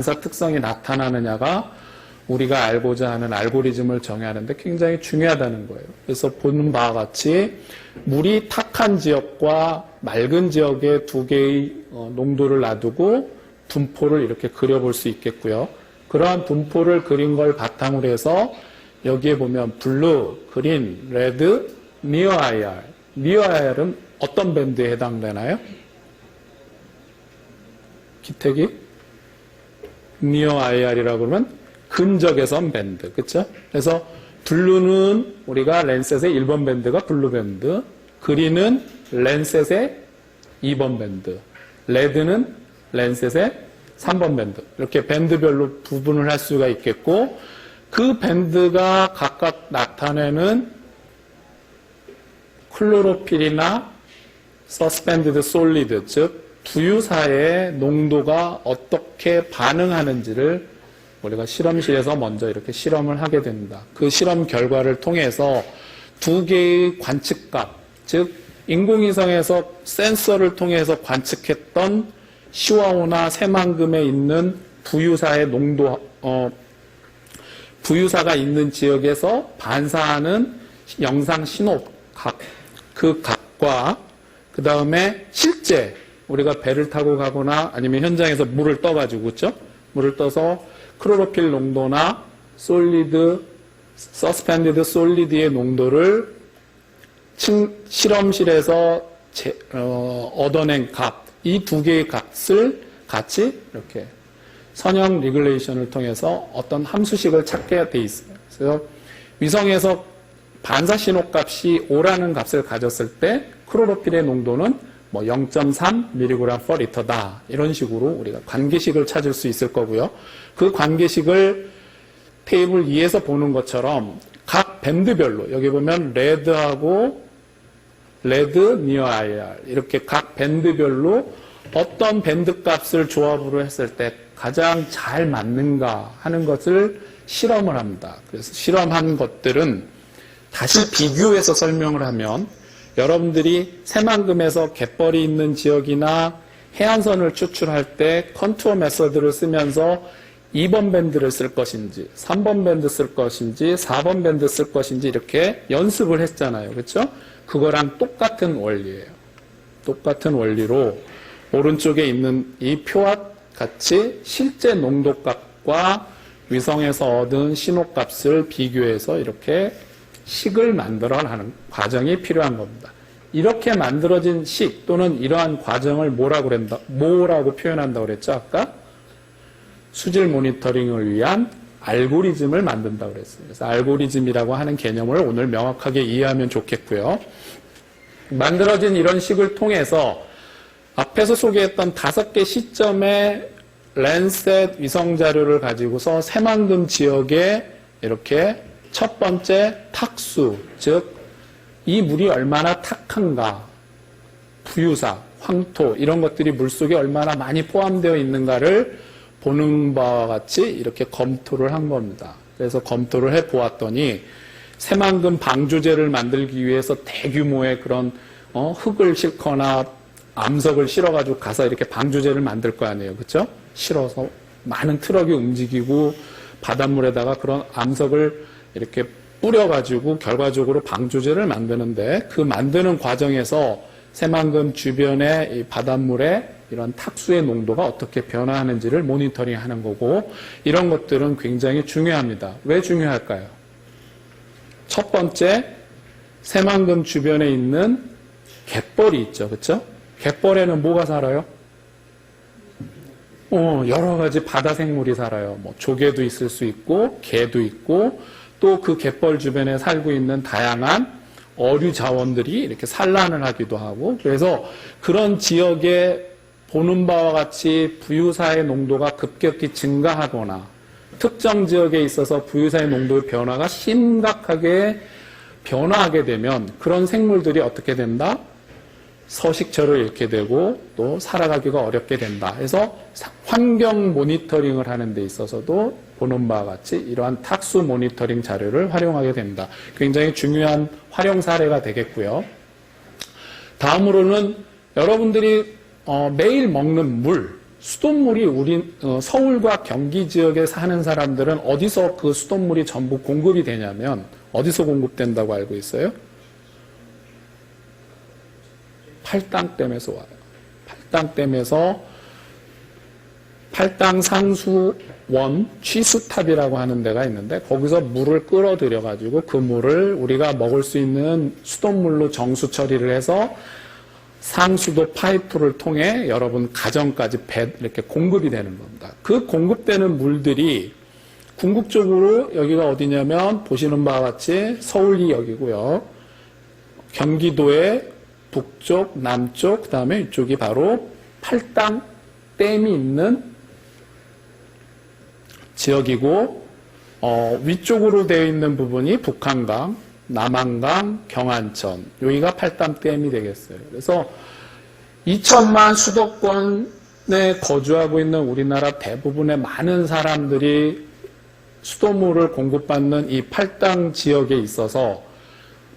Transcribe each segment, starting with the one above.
반사 특성이 나타나느냐가 우리가 알고자 하는 알고리즘을 정의하는데 굉장히 중요하다는 거예요. 그래서 보는 바와 같이 물이 탁한 지역과 맑은 지역에 두 개의 농도를 놔두고 분포를 이렇게 그려볼 수 있겠고요. 그러한 분포를 그린 걸 바탕으로 해서 여기에 보면 블루, 그린, 레드, 니어 IR. 니어 IR은 어떤 밴드에 해당되나요? 기택이? 니어 IR이라고 그러면 근적외선 밴드. 그쵸? 그래서 블루는 우리가 랜셋의 1번 밴드가 블루 밴드, 그린은 랜셋의 2번 밴드, 레드는 랜셋의 3번 밴드. 이렇게 밴드별로 구분을 할 수가 있겠고, 그 밴드가 각각 나타내는 클로로필이나 서스펜디드 솔리드, 즉 부유사의 농도가 어떻게 반응하는지를 우리가 실험실에서 먼저 이렇게 실험을 하게 됩니다. 그 실험 결과를 통해서 두 개의 관측값, 즉 인공위성에서 센서를 통해서 관측했던 시와오나 새만금에 있는 부유사의 농도, 부유사가 있는 지역에서 반사하는 영상 신호각, 그 각과 그 다음에 실제 우리가 배를 타고 가거나 아니면 현장에서 물을 떠가지고, 그렇죠? 물을 떠서 클로로필 농도나 솔리드, 서스펜디드 솔리드의 농도를 실험실에서 얻어낸 값, 이 두 개의 값을 같이 이렇게 선형 리귤레이션을 통해서 어떤 함수식을 찾게 돼 있어요. 그래서 위성에서 반사 신호 값이 5라는 값을 가졌을 때 클로로필의 농도는 뭐 0.3mg/L다. 이런 식으로 우리가 관계식을 찾을 수 있을 거고요. 그 관계식을 테이블 2에서 보는 것처럼 각 밴드별로, 여기 보면 레드하고 레드, 니어 IR 이렇게 각 밴드별로 어떤 밴드 값을 조합으로 했을 때 가장 잘 맞는가 하는 것을 실험을 합니다. 그래서 실험한 것들은 다시 비교해서 설명을 하면 여러분들이 새만금에서 갯벌이 있는 지역이나 해안선을 추출할 때 컨투어 메서드를 쓰면서 2번 밴드를 쓸 것인지 3번 밴드 쓸 것인지 4번 밴드 쓸 것인지 이렇게 연습을 했잖아요. 그렇죠? 그거랑 똑같은 원리예요. 똑같은 원리로 오른쪽에 있는 이 표와 같이 실제 농도값과 위성에서 얻은 신호값을 비교해서 이렇게 식을 만들어가는 과정이 필요한 겁니다. 이렇게 만들어진 식 또는 이러한 과정을 뭐라고 표현한다고 그랬죠? 아까 수질 모니터링을 위한 알고리즘을 만든다고 그랬어요. 그래서 알고리즘이라고 하는 개념을 오늘 명확하게 이해하면 좋겠고요. 만들어진 이런 식을 통해서 앞에서 소개했던 5개 시점의 랜셋 위성 자료를 가지고서 새만금 지역에 이렇게 첫 번째 탁수, 즉 이 물이 얼마나 탁한가, 부유사, 황토 이런 것들이 물속에 얼마나 많이 포함되어 있는가를 보는 바와 같이 이렇게 검토를 한 겁니다. 그래서 검토를 해보았더니 새만금 방조제를 만들기 위해서 대규모의 그런 흙을 싣거나 암석을 실어가지고 가서 이렇게 방조제를 만들 거 아니에요. 그렇죠? 실어서 많은 트럭이 움직이고 바닷물에다가 그런 암석을 이렇게 뿌려가지고 결과적으로 방조제를 만드는데 그 만드는 과정에서 새만금 주변의 이 바닷물에 이런 탁수의 농도가 어떻게 변화하는지를 모니터링 하는 거고 이런 것들은 굉장히 중요합니다. 왜 중요할까요? 첫 번째, 새만금 주변에 있는 갯벌이 있죠. 그렇죠? 갯벌에는 뭐가 살아요? 여러 가지 바다 생물이 살아요. 뭐 조개도 있을 수 있고 개도 있고 또 그 갯벌 주변에 살고 있는 다양한 어류 자원들이 이렇게 산란을 하기도 하고 그래서 그런 지역에 보는 바와 같이 부유사의 농도가 급격히 증가하거나 특정 지역에 있어서 부유사의 농도의 변화가 심각하게 변화하게 되면 그런 생물들이 어떻게 된다? 서식처를 잃게 되고 또 살아가기가 어렵게 된다. 해서 환경 모니터링을 하는 데 있어서도 보는 바와 같이 이러한 탁수 모니터링 자료를 활용하게 됩니다. 굉장히 중요한 활용 사례가 되겠고요. 다음으로는 여러분들이 매일 먹는 물, 수돗물이 서울과 경기 지역에 사는 사람들은 어디서 그 수돗물이 전부 공급이 되냐면 어디서 공급된다고 알고 있어요? 팔당댐에서 와요. 팔당댐에서 팔당 상수원 취수탑이라고 하는 데가 있는데 거기서 물을 끌어들여 가지고 그 물을 우리가 먹을 수 있는 수돗물로 정수 처리를 해서 상수도 파이프를 통해 여러분 가정까지 이렇게 공급이 되는 겁니다. 그 공급되는 물들이 궁극적으로 여기가 어디냐면 보시는 바와 같이 서울이 여기고요. 경기도의 북쪽, 남쪽, 그 다음에 이쪽이 바로 팔당 댐이 있는 지역이고 위쪽으로 되어 있는 부분이 북한강, 남한강, 경안천 여기가 팔당댐이 되겠어요. 그래서 2천만 수도권에 거주하고 있는 우리나라 대부분의 많은 사람들이 수돗물을 공급받는 이 팔당 지역에 있어서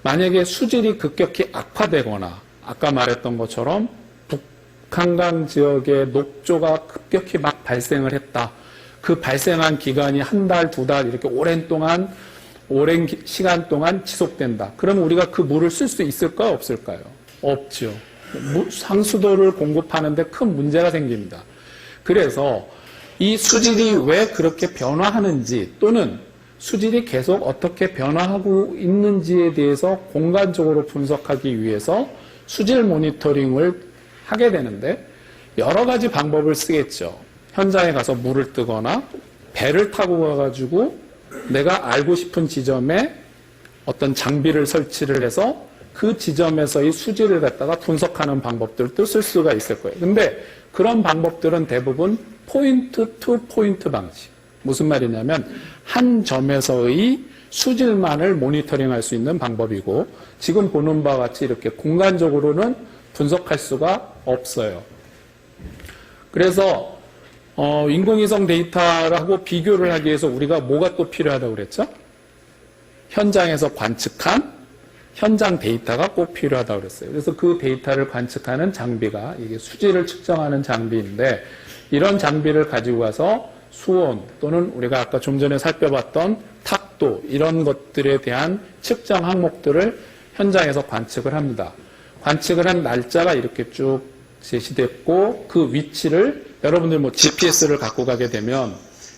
만약에 수질이 급격히 악화되거나 아까 말했던 것처럼 북한강 지역에 녹조가 급격히 막 발생을 했다. 그 발생한 기간이 한 달, 두 달 이렇게 오랜 시간 동안 지속된다. 그러면 우리가 그 물을 쓸 수 있을까요? 없을까요? 없죠. 상수도를 공급하는데 큰 문제가 생깁니다. 그래서 이 수질이 왜 그렇게 변화하는지 또는 수질이 계속 어떻게 변화하고 있는지에 대해서 공간적으로 분석하기 위해서 수질 모니터링을 하게 되는데 여러 가지 방법을 쓰겠죠. 현장에 가서 물을 뜨거나 배를 타고 가가지고 내가 알고 싶은 지점에 어떤 장비를 설치를 해서 그 지점에서의 수질을 갖다가 분석하는 방법들도 쓸 수가 있을 거예요. 근데 그런 방법들은 대부분 포인트 투 포인트 방식. 무슨 말이냐면 한 점에서의 수질만을 모니터링할 수 있는 방법이고 지금 보는 바와 같이 이렇게 공간적으로는 분석할 수가 없어요. 그래서 인공위성 데이터하고 비교를 하기 위해서 우리가 뭐가 또 필요하다고 그랬죠? 현장에서 관측한 현장 데이터가 꼭 필요하다고 그랬어요. 그래서 그 데이터를 관측하는 장비가 이게 수질을 측정하는 장비인데 이런 장비를 가지고 가서 수온 또는 우리가 아까 좀 전에 살펴봤던 탁도 이런 것들에 대한 측정 항목들을 현장에서 관측을 합니다. 관측을 한 날짜가 이렇게 쭉 제시됐고 그 위치를 여러분들 뭐 GPS를 갖고 가게 되면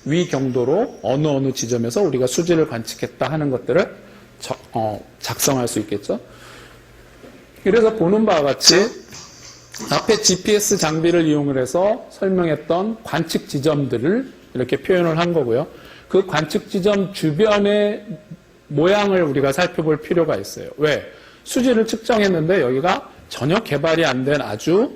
위 경도로 어느 지점에서 우리가 수질을 관측했다 하는 것들을 작성할 수 있겠죠. 그래서 보는 바와 같이 앞에 GPS 장비를 이용을 해서 설명했던 관측 지점들을 이렇게 표현을 한 거고요. 그 관측 지점 주변의 모양을 우리가 살펴볼 필요가 있어요. 왜? 수질을 측정했는데 여기가 전혀 개발이 안 된 아주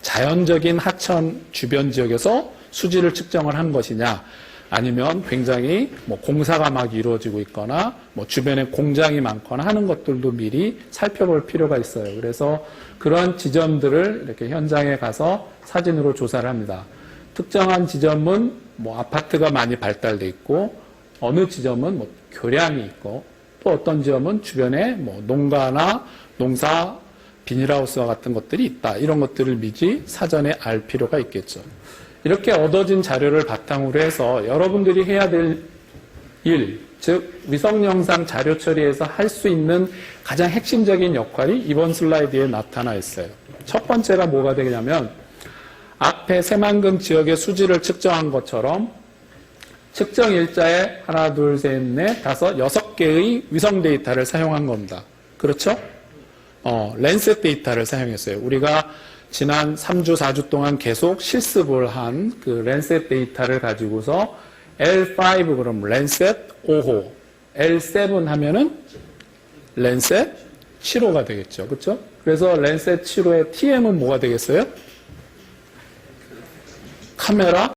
자연적인 하천 주변 지역에서 수질을 측정을 한 것이냐 아니면 굉장히 뭐 공사가 막 이루어지고 있거나 뭐 주변에 공장이 많거나 하는 것들도 미리 살펴볼 필요가 있어요. 그래서 그런 지점들을 이렇게 현장에 가서 사진으로 조사를 합니다. 특정한 지점은 뭐 아파트가 많이 발달돼 있고 어느 지점은 뭐 교량이 있고 또 어떤 지점은 주변에 뭐 농가나 농사 비닐하우스와 같은 것들이 있다. 이런 것들을 미리 사전에 알 필요가 있겠죠. 이렇게 얻어진 자료를 바탕으로 해서 여러분들이 해야 될 일, 즉 위성영상 자료 처리에서 할 수 있는 가장 핵심적인 역할이 이번 슬라이드에 나타나 있어요. 첫 번째가 뭐가 되냐면 앞에 새만금 지역의 수질을 측정한 것처럼 측정 일자에 하나, 둘, 셋, 넷, 다섯, 6개의 위성 데이터를 사용한 겁니다. 그렇죠? 랜셋 데이터를 사용했어요. 우리가 지난 3주, 4주 동안 계속 실습을 한 그 랜셋 데이터를 가지고서 L5 그럼 랜셋 5호, L7 하면은 랜셋 7호가 되겠죠. 그렇죠? 그래서 랜셋 7호의 TM은 뭐가 되겠어요? 카메라